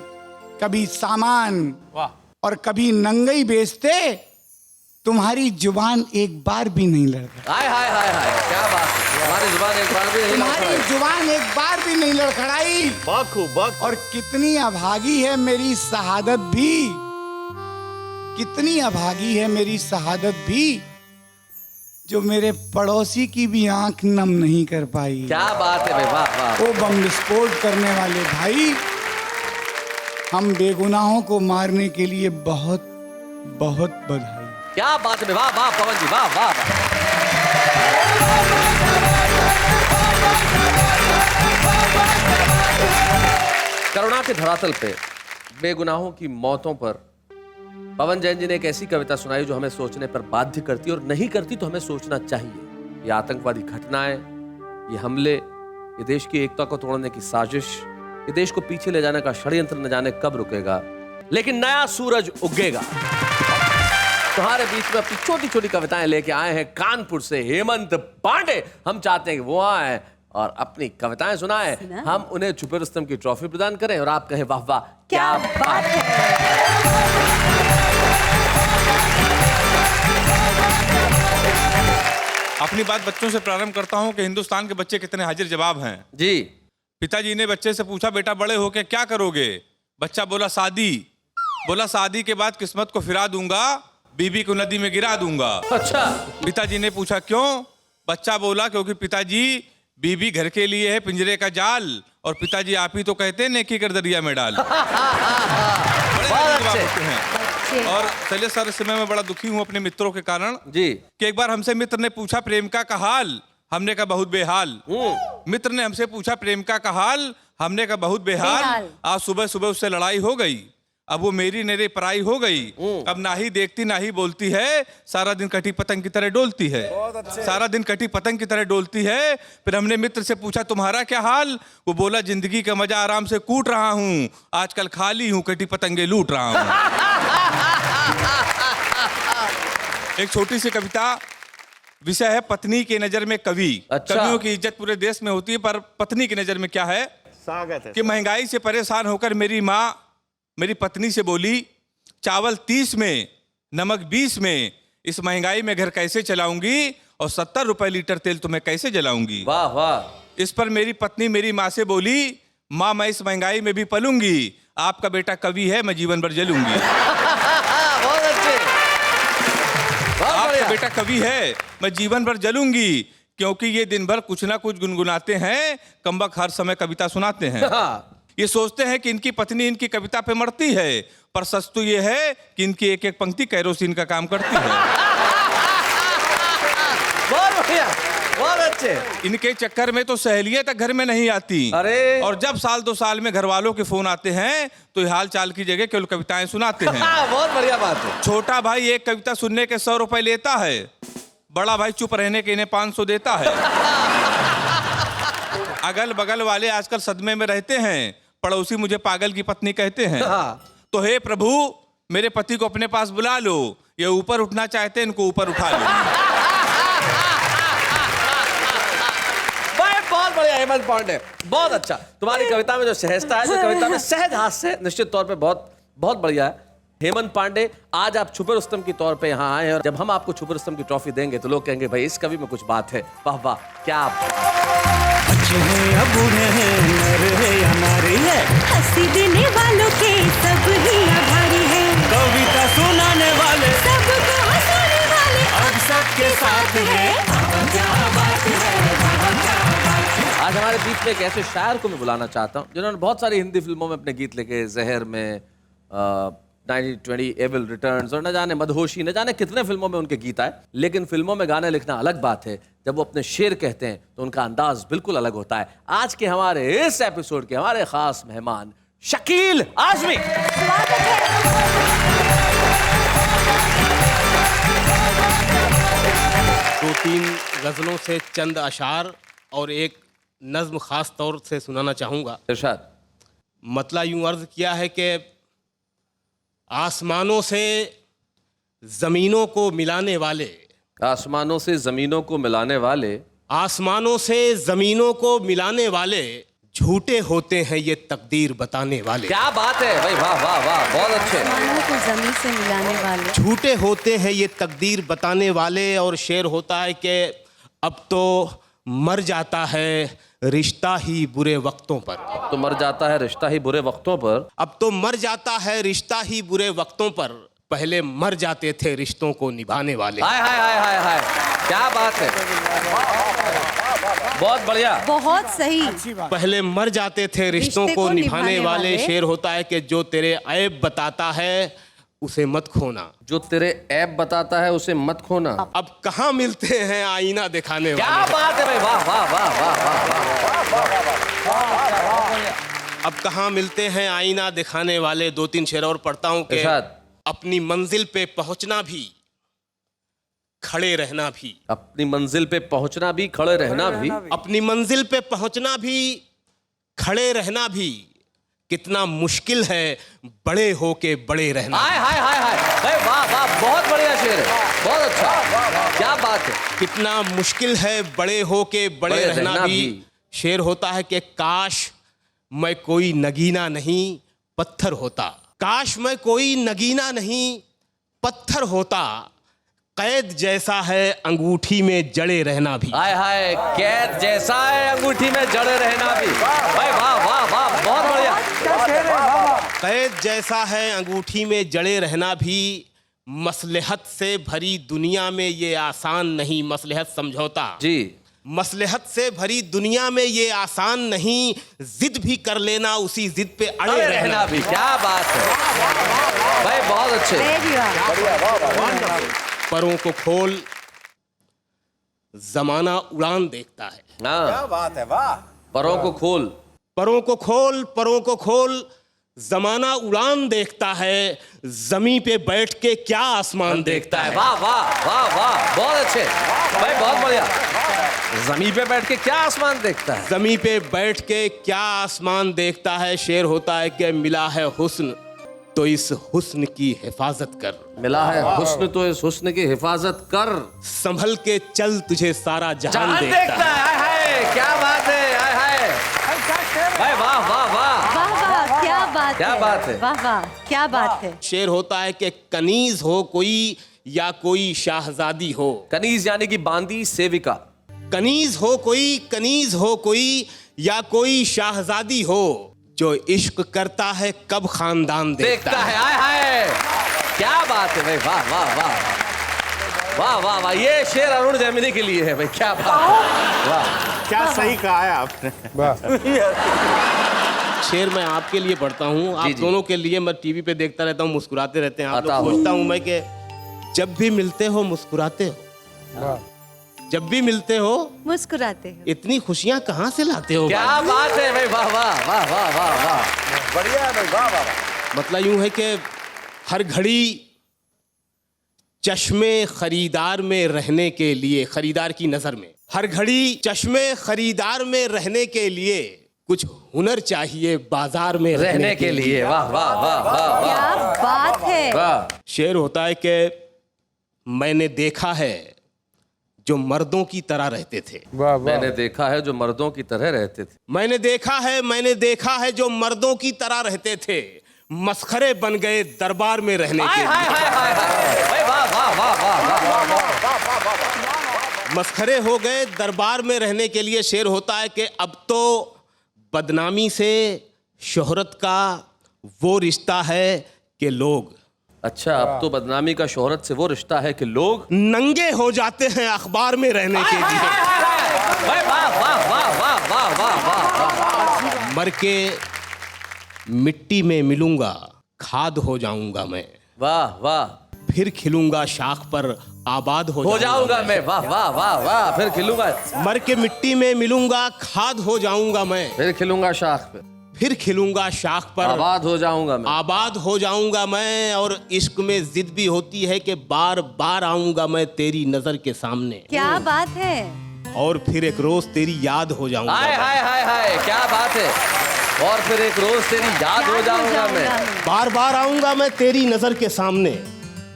Speaker 6: कभी सामान,
Speaker 8: वाह।
Speaker 6: और कभी नंगई बेचते तुम्हारी जुबान एक बार भी नहीं लड़खड़ाई।
Speaker 2: हाय हाय हाय हाय, क्या बात है, हमारी जुबान एक बार भी नहीं
Speaker 6: तुम्हारी
Speaker 2: लड़खड़ाई।
Speaker 6: जुबान एक बार भी नहीं लड़खड़ाई।
Speaker 9: बहुत खूब, बहुत
Speaker 6: और कितनी अभागी है मेरी शहादत भी, कितनी अभागी है मेरी शहादत भी, जो मेरे पड़ोसी की भी आंख नम नहीं कर पाई।
Speaker 2: क्या बात है भाई, वाह वाह।
Speaker 6: वो बम विस्फोट करने वाले भाई, हम बेगुनाहों को मारने के लिए बहुत बहुत बधाई।
Speaker 2: क्या बात है, वाह वाह पवन जी, वाह वाह वाह। करुणा के धरातल पे बेगुनाहों की मौतों पर पवन जैन जी ने एक ऐसी कविता सुनाई जो हमें सोचने पर बाध्य करती, और नहीं करती तो हमें सोचना चाहिए। ये आतंकवादी घटनाएं, ये हमले, ये देश की एकता को तोड़ने की साजिश, ये देश को पीछे ले जाने का षड्यंत्र न जाने कब रुकेगा, लेकिन नया सूरज उगेगा। तुम्हारे बीच में अपनी छोटी छोटी कविताएं लेके आए हैं कानपुर से हेमंत पांडे। हम चाहते हैं कि वो आए और अपनी कविताएं सुनाएं, हम उन्हें छुपे रुस्तम की ट्रॉफी प्रदान करें और आप कहें वाह वाह क्या बात है।
Speaker 7: अपनी बात बच्चों से प्रारंभ करता हूं कि हिंदुस्तान के बच्चे कितने हाजिर जवाब हैं।
Speaker 2: जी।
Speaker 7: पिताजी ने बच्चे से पूछा, बेटा बड़े होके क्या करोगे? बच्चा बोला शादी। बोला शादी के बाद किस्मत को फिरा दूंगा, बीबी को नदी में गिरा दूंगा।
Speaker 2: अच्छा।
Speaker 7: पिताजी ने पूछा क्यों? बच्चा बोला क्योंकि पिताजी बीबी घर के लिए है पिंजरे का जाल, और पिताजी आप ही तो कहते हैं नेकी कर दरिया में डाल। बड़े जवाब होते हैं। और चलिए सर, इस समय मैं बड़ा दुखी हूँ अपने मित्रों के कारण
Speaker 2: जी,
Speaker 7: कि एक बार हमसे मित्र ने पूछा प्रेमिका का हाल, हमने कहा बहुत बेहाल। मित्र ने हमसे पूछा प्रेमिका का हाल, हमने कहा बहुत बेहाल। आज सुबह सुबह उससे लड़ाई हो गई, अब वो मेरी नेरे पराई हो गई। अब ना ही देखती ना ही बोलती है, सारा दिन कटी पतंग की तरह डोलती है। सारा दिन कटी पतंग की तरह डोलती है। फिर हमने मित्र से पूछा तुम्हारा क्या हाल? वो बोला जिंदगी का मजा आराम से कूट रहा हूँ, आजकल खाली हूँ, कटी पतंगे लूट रहा हूँ। एक छोटी सी कविता, विषय है पत्नी की नजर में कवि।
Speaker 2: अच्छा।
Speaker 7: कवियों की इज्जत पूरे देश में होती है, पर पत्नी की नजर में क्या है?
Speaker 9: स्वागत है।
Speaker 7: कि महंगाई से परेशान होकर मेरी माँ मेरी पत्नी से बोली, चावल 30 में, नमक 20 में, इस महंगाई में घर कैसे चलाऊंगी, और 70 रुपए लीटर तेल तुम्हें कैसे जलाऊंगी?
Speaker 2: वाह वाह।
Speaker 7: इस पर मेरी पत्नी मेरी माँ से बोली, माँ मैं इस महंगाई में भी पलूंगी, आपका बेटा कवि है, मैं जीवन भर जलूंगी।
Speaker 2: बहुत अच्छे, बहुत
Speaker 7: आपका
Speaker 2: बढ़िया।
Speaker 7: बेटा कवि है, मैं जीवन भर जलूंगी, क्योंकि ये दिन भर कुछ ना कुछ गुनगुनाते हैं, कमबख्त हर समय कविता सुनाते हैं। ये सोचते हैं कि इनकी पत्नी इनकी कविता पे मरती है, पर सच तो ये है कि इनकी एक एक पंक्ति कैरोसिन का काम करती है।
Speaker 2: बहुत बढ़िया, बहुत अच्छे।
Speaker 7: इनके चक्कर में तो सहेलियां तक घर में नहीं आती।
Speaker 2: अरे।
Speaker 7: और जब साल 2 साल में घर वालों के फोन आते हैं तो ये हाल चाल की जगह केवल कविताएं सुनाते हैं।
Speaker 2: बहुत बढ़िया बात है।
Speaker 7: छोटा भाई एक कविता सुनने के 100 रुपए लेता है, बड़ा भाई चुप रहने के इन्हें 500 देता है। अगल बगल वाले आजकल सदमे में रहते हैं, पड़ोसी मुझे पागल की पत्नी कहते हैं। तो हे प्रभु मेरे पति को अपने पास बुला लो, ये ऊपर उठना चाहते हैं, इनको ऊपर उठा लो।
Speaker 2: बहुत बढ़िया हेमंत पांडे, बहुत अच्छा। तुम्हारी कविता में जो सहजता है, जो कविता में सहज हास्य है, निश्चित तौर पे बहुत बहुत बढ़िया है। हेमंत पांडे, आज आप छुपे रुस्तम की तौर पे यहाँ आए हैं, और जब हम आपको छुपे रुस्तम की ट्रॉफी देंगे तो लोग कहेंगे भाई इस कवि में कुछ बात है। वाह वाह क्या
Speaker 10: अच्छे हैं या बुरे हैं, नर है या नारी है,
Speaker 1: हंसी देने वालों के सब ही आभारी है,
Speaker 10: कविता सुनाने वाले
Speaker 1: सबको हंसाने वाले
Speaker 10: अब सबके साथ है। क्या बात है,
Speaker 2: आज हमारे बीच में एक ऐसे शायर को मैं बुलाना चाहता हूँ जिन्होंने बहुत सारी हिंदी फिल्मों में अपने गीत लिखे, जहर में, 1920 एविल रिटर्न्स, और न जाने मदहोशी, न जाने कितने फिल्मों में उनके गीत आए। लेकिन फिल्मों में गाने लिखना अलग बात है, जब वो अपने शेर कहते हैं तो उनका अंदाज बिल्कुल अलग होता है। आज के हमारे इस एपिसोड के हमारे खास मेहमान शकील आजमी।
Speaker 1: स्वागत है।
Speaker 8: 2-3 गजलों से चंद अशार और एक नज्म खास तौर से सुनाना चाहूँगा।
Speaker 2: इरशाद।
Speaker 8: मतला यूं अर्ज किया है कि आसमानों से जमीनों को मिलाने वाले,
Speaker 2: आसमानों से जमीनों को मिलाने वाले,
Speaker 8: आसमानों से जमीनों को मिलाने वाले झूठे होते हैं ये तकदीर बताने वाले।
Speaker 2: क्या बात है भाई, वाह वाह वाह, बहुत अच्छे।
Speaker 1: आसमानों को जमीन से मिलाने वाले,
Speaker 8: झूठे होते हैं ये तकदीर बताने वाले। और शेर होता है कि अब तो मर जाता है रिश्ता ही बुरे वक्तों पर।
Speaker 2: तो मर जाता है रिश्ता ही बुरे वक्तों पर।
Speaker 8: अब तो मर जाता है रिश्ता ही बुरे वक्तों पर, पहले मर जाते थे रिश्तों को निभाने वाले।
Speaker 2: हाय हाय हाय हाय हाय, क्या बात है, बहुत बढ़िया।
Speaker 1: बहुत सही।
Speaker 8: पहले मर जाते थे रिश्तों को निभाने वाले। शेर होता है कि जो तेरे ऐब बताता है उसे मत खोना।
Speaker 2: जो तेरे ऐब बताता है उसे मत खोना।
Speaker 8: अब कहाँ मिलते हैं आईना दिखाने वाले।
Speaker 2: क्या बात है भाई, वाह वाह वाह वाह।
Speaker 8: अब कहाँ मिलते हैं आईना दिखाने वाले। 2-3 शेर और पढ़ता हूँ कि अपनी मंजिल पे पहुंचना भी, खड़े रहना भी।
Speaker 2: अपनी मंजिल पे पहुंचना भी, खड़े रहना भी।
Speaker 8: अपनी मंजिल पे पहुंचना भी, खड़े रहना भी, कितना मुश्किल है बड़े होके बड़े रहना।
Speaker 2: हाय हाय हाय हाय भाई, वाह वाह, बहुत बढ़िया शेर है, बहुत अच्छा, क्या बात है।
Speaker 8: कितना मुश्किल है बड़े होके बड़े रहना भी। शेर होता है कि काश मैं कोई नगीना नहीं पत्थर होता। काश मैं कोई नगीना नहीं पत्थर होता, कैद जैसा है अंगूठी में जड़े रहना भी।
Speaker 2: हाय हाय, कैद जैसा है अंगूठी में जड़े रहना भी। भाई वाह वाह वाह, बहुत बढ़िया।
Speaker 8: कैद जैसा है अंगूठी में जड़े रहना भी, मसलहत से भरी दुनिया में ये आसान नहीं। मसलहत समझौता
Speaker 2: जी।
Speaker 8: मसलहत से भरी दुनिया में ये आसान नहीं, जिद भी कर लेना उसी जिद पे अड़े रहना भी।
Speaker 2: क्या बात है भाई, बहुत अच्छे।
Speaker 8: परों को खोल जमाना उड़ान देखता है।
Speaker 9: क्या बात है, वाह।
Speaker 2: परों को खोल,
Speaker 8: परों को खोल, परों को खोल, जमाना उड़ान देखता है, जमी पे बैठ के क्या आसमान देखता है।
Speaker 2: वाह वाह वाह वाह, बहुत अच्छे भाई, बहुत बढ़िया। जमी पे बैठ के क्या आसमान देखता है।
Speaker 8: जमी पे बैठ के क्या आसमान देखता है। शेर होता है कि मिला है हुस्न तो इस हुस्न की हिफाजत कर।
Speaker 2: मिला है हुस्न तो इस हुस्न की हिफाजत कर।
Speaker 8: संभल के चल तुझे सारा जहान
Speaker 2: देखता है। हाय हाय, क्या बात है, हाय हाय भाई, वाह वाह वाह
Speaker 1: वाह वाह, क्या बात,
Speaker 2: क्या बात है,
Speaker 1: वाह वाह, क्या बात है।
Speaker 8: शेर होता है कि कनीज हो कोई या कोई शाहजादी हो।
Speaker 2: कनीज यानी कि बांदी सेविका।
Speaker 8: कनीज हो कोई, कनीज हो कोई या कोई शाहजादी हो, जो इश्क करता है कब खानदान देखता है।
Speaker 2: हाय हाय, क्या बात है भाई, वाह वाह वाह वाह वाह वाह। ये शेर अरुण जैमिनी के लिए है भाई, क्या बात है, वाह।
Speaker 9: क्या सही कहा है आपने।
Speaker 8: शेर मैं आपके लिए पढ़ता हूँ, आप दोनों के लिए। मैं टीवी पे देखता रहता हूँ, मुस्कुराते रहते हैं आप लोग। सोचता हूँ मैं कि जब भी मिलते हो मुस्कुराते हो, जब भी मिलते हो
Speaker 1: मुस्कुराते हो,
Speaker 8: इतनी खुशियाँ कहाँ से लाते हो।
Speaker 2: क्या बात है भाई, वाह वाह वाह वाह वाह वाह,
Speaker 9: बढ़िया है भाई, वाह वाह।
Speaker 8: मतलब यूं है कि हर घड़ी चश्मे खरीदार में रहने के लिए, खरीदार की नजर में, हर घड़ी चश्मे खरीदार में रहने के लिए कुछ हुनर चाहिए बाजार में रहने के लिए।
Speaker 2: वाह वाह वाह वाह,
Speaker 1: क्या बात है।
Speaker 2: वाह।
Speaker 8: शेर होता है कि मैंने देखा है जो मर्दों की तरह रहते थे।
Speaker 2: मैंने देखा है जो मर्दों की तरह रहते थे।
Speaker 8: मैंने देखा है जो मर्दों की तरह रहते थे, मस्खरे बन गए दरबार में रहने के लिए। मस्खरे हो गए दरबार में रहने के लिए। शेर होता है कि अब तो बदनामी से शोहरत का वो रिश्ता है कि लोग,
Speaker 2: अच्छा, अब तो बदनामी का शोहरत से वो रिश्ता है कि लोग
Speaker 8: नंगे हो जाते हैं अखबार में रहने के लिए। मर के मिट्टी में मिलूंगा, खाद हो जाऊंगा मैं।
Speaker 2: वाह वाह।
Speaker 8: फिर खिलूंगा शाख पर, आबाद हो
Speaker 2: जाऊंगा मैं। वाह वाह वाह वाह। फिर खिलूंगा।
Speaker 8: मर के मिट्टी में मिलूंगा, खाद हो जाऊंगा मैं।
Speaker 2: फिर खिलूंगा शाख पे,
Speaker 8: फिर खिलूंगा शाख पर,
Speaker 2: आबाद हो जाऊंगा मैं।
Speaker 8: आबाद हो जाऊंगा मैं। और इश्क में जिद भी होती है कि बार बार आऊंगा मैं तेरी नजर के सामने।
Speaker 1: क्या बात है।
Speaker 8: और फिर एक रोज तेरी याद हो जाऊंगा।
Speaker 2: हाय हाय हाय हाय, क्या बात है। और फिर एक रोज तेरी याद हो जाऊंगा मैं।
Speaker 8: बार बार आऊंगा मैं तेरी नजर के सामने,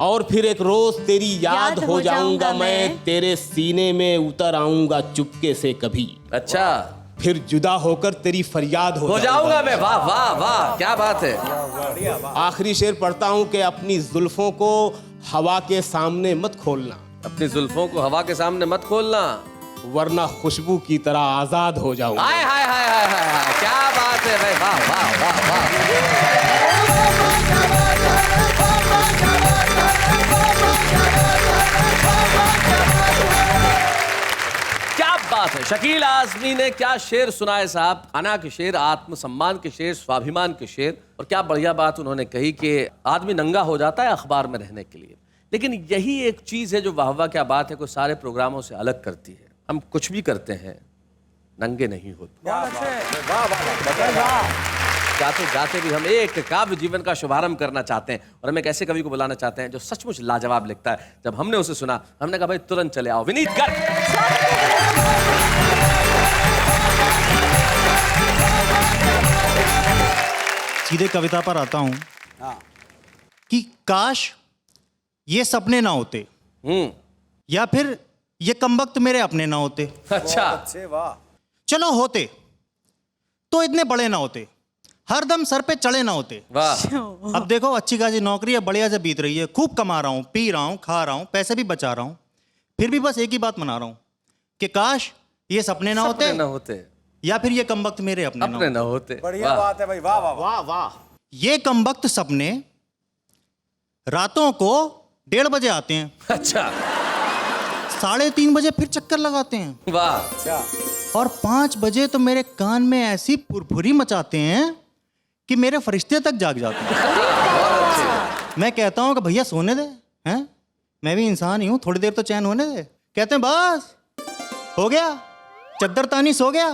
Speaker 8: और फिर एक रोज तेरी याद हो जाऊंगा मैं, तेरे सीने में उतर आऊंगा चुपके से कभी।
Speaker 2: अच्छा,
Speaker 8: फिर जुदा होकर तेरी फरियाद
Speaker 2: हो जाऊंगा मैं। वाह वाह वाह, क्या बात है।
Speaker 8: आखिरी शेर पढ़ता हूं कि अपनी जुल्फों को हवा के सामने मत खोलना,
Speaker 2: अपनी जुल्फों को हवा के सामने मत खोलना,
Speaker 8: वरना खुशबू की तरह आजाद हो जाऊंगा।
Speaker 2: हाय हाय हाय हाय हाय हाय, क्या बात है भाई, वाह वाह वाह वाह। क्या बात है, शकील आजमी ने क्या शेर सुनाए साहब। अना के शेर, आत्मसम्मान के शेर, स्वाभिमान के शेर। और क्या बढ़िया बात उन्होंने कही कि आदमी नंगा हो जाता है अखबार में रहने के लिए, लेकिन यही एक चीज है जो वाह वाह क्या बात है को सारे प्रोग्रामों से अलग करती है। हम कुछ भी करते हैं, नंगे नहीं होते। जाते जाते भी हम एक काव्य जीवन का शुभारंभ करना चाहते हैं, और हम एक ऐसे कवि को बुलाना चाहते हैं जो सचमुच लाजवाब लिखता है। जब हमने उसे सुना, हमने कहा भाई तुरंत चले आओ, विनीत गर्ग।
Speaker 10: सीधे कविता पर आता हूं कि काश ये सपने ना होते, या फिर ये कमबख्त मेरे अपने ना होते।
Speaker 2: अच्छा,
Speaker 10: चलो होते तो इतने बड़े ना होते, हरदम सर पे चढ़े ना होते।
Speaker 2: वाह।
Speaker 10: अब देखो अच्छी खासी नौकरी है, बढ़िया से बीत रही है, खूब कमा रहा हूं, पी रहा हूं, खा रहा हूं, पैसे भी बचा रहा हूं, फिर भी बस एक ही बात मना रहा हूं कि काश ये सपने ना होते, या फिर ये कमबख्त मेरे अपने
Speaker 2: ना होते।
Speaker 9: बढ़िया बात है भाई, वाह वाह वाह वाह।
Speaker 10: ये कमबख्त सपने रातों को 1:30 बजे आते हैं,
Speaker 2: अच्छा,
Speaker 10: 3:30 बजे फिर चक्कर लगाते हैं,
Speaker 2: वाह।
Speaker 10: और 5 बजे तो मेरे कान में ऐसी फुरफुरी मचाते हैं कि मेरे फरिश्ते तक जाग जाते हैं। मैं कहता हूं कि भैया सोने दे, हैं? मैं भी इंसान ही हूं, थोड़ी देर तो चैन होने दे। कहते हैं बस हो गया, चद्दर तानी सो गया,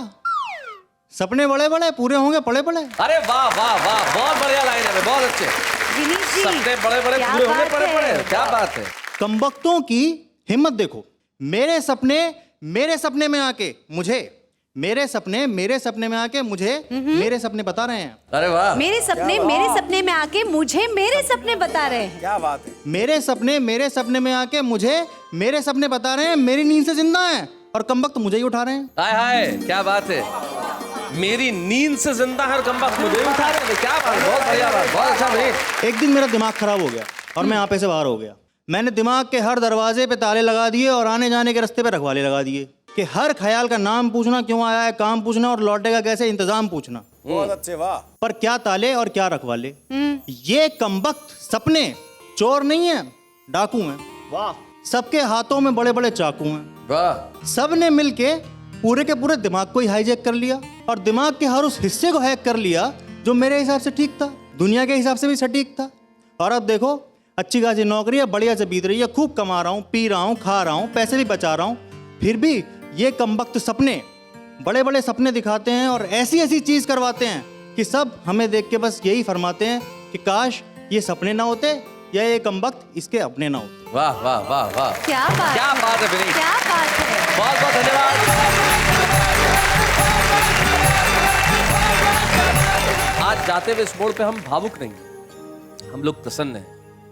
Speaker 10: सपने बड़े बड़े पूरे होंगे पड़े पड़े।
Speaker 2: अरे वाह वाह वाह, बहुत बढ़िया लाइन है, बहुत अच्छे। सपने बड़े बड़े पूरे होंगे पड़े पड़े, क्या बात है।
Speaker 10: कमबख्तों की हिम्मत देखो, मेरे सपने में आके मुझे, मेरे सपने में आके मुझे मेरे सपने बता रहे हैं।
Speaker 2: अरे वाह।
Speaker 1: मेरे सपने में आके मुझे मेरे सपने बता रहे हैं।
Speaker 9: क्या बात है।
Speaker 10: मेरे सपने में आके मुझे मेरे सपने बता रहे हैं, मेरी नींद से जिंदा हैं और कमबख्त मुझे ही उठा रहे हैं।
Speaker 2: हाय हाय, क्या बात है। मेरी नींद से जिंदा है और कमबख्त मुझे ही उठा रहे हैं, क्या बात, बहुत बढ़िया बात, बहुत अच्छा भाई।
Speaker 10: एक दिन मेरा दिमाग खराब हो गया और मैं आपे से बाहर हो गया। मैंने दिमाग के हर दरवाजे पे ताले लगा दिए और आने जाने के रास्ते पे रखवाले लगा दिए कि हर ख्याल का नाम पूछना, क्यों आया है, काम पूछना और लौटेगा कैसे, इंतजाम पूछना।
Speaker 9: बहुत अच्छे, वाह।
Speaker 10: पर क्या ताले और क्या रखवाले। ये कमबख्त सपने चोर नहीं है, डाकू हैं।
Speaker 9: वाह।
Speaker 10: सबके हाथों में बड़े बड़े चाकू हैं।
Speaker 2: वाह।
Speaker 10: सब ने मिलके पूरे के पूरे दिमाग को ही हाईजैक कर लिया और दिमाग के हर उस हिस्से को हैक कर लिया जो मेरे हिसाब से ठीक था, दुनिया के हिसाब से भी सटीक था। और अब देखो अच्छी खासी नौकरी है, बढ़िया से बीत रही है, खूब कमा रहा हूँ, पी रहा हूँ, खा रहा हूँ, पैसे भी बचा रहा हूँ, फिर भी ये कमबख्त सपने बड़े बड़े सपने दिखाते हैं और ऐसी ऐसी चीज करवाते हैं कि सब हमें देख के बस यही फरमाते हैं कि काश ये सपने ना होते या ये कमबख्त इसके अपने ना होते।
Speaker 2: वाह वाह वाह वाह,
Speaker 1: क्या बात,
Speaker 2: क्या बात है विनीत,
Speaker 1: क्या बात है।
Speaker 2: बहुत बहुत धन्यवाद। आज जाते हुए इस मोड़ पे हम भावुक नहीं हैं, हम लोग प्रसन्न हैं,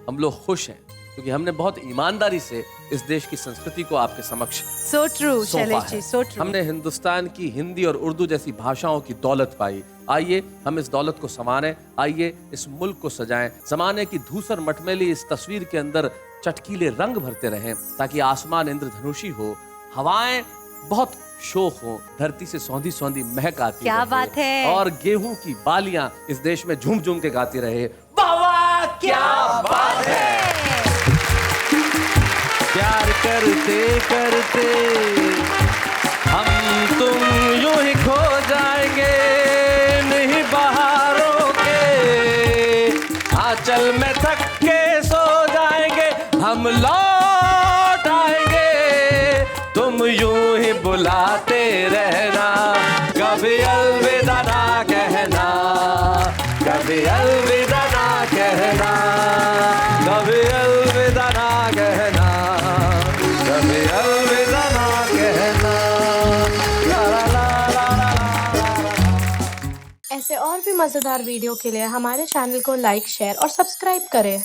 Speaker 2: हम लोग खुश हैं, क्योंकि हमने बहुत ईमानदारी से इस देश की संस्कृति को आपके समक्ष
Speaker 1: So true,
Speaker 2: सौंपा
Speaker 1: शैलेश
Speaker 2: है।
Speaker 1: जी, so true।
Speaker 2: हमने हिंदुस्तान की हिंदी और उर्दू जैसी भाषाओं की दौलत पाई। आइए हम इस दौलत को संवारें, आइए इस मुल्क को सजाएं, जमाने की धूसर मटमैली इस तस्वीर के अंदर चटकीले रंग भरते रहें, ताकि आसमान इंद्रधनुषी हो, हवाएं बहुत शोक हो, धरती से सौंधी सौंधी महक आती
Speaker 1: क्या
Speaker 2: रहे,
Speaker 1: बात है।
Speaker 2: और गेहूं की बालियां इस देश में झूम झूम के गाती रहे। वाह वाह, क्या बात है। प्यार करते करते हम तुम यूं ही खो जाएंगे, नहीं बहारों के आंचल में थक के सो जाएंगे, हम लौट आएंगे, तुम यूं ही बुलाते रहना, कभी अलविदा ना कहना, कभी अलविदा ना कहना, कभी अलविदा ना कहना, कभी अलविदा ना कहना। ला ला ला ला ला ला।
Speaker 11: ऐसे ऐसे और भी मजेदार वीडियो के लिए हमारे चैनल को लाइक, शेयर और सब्सक्राइब करें।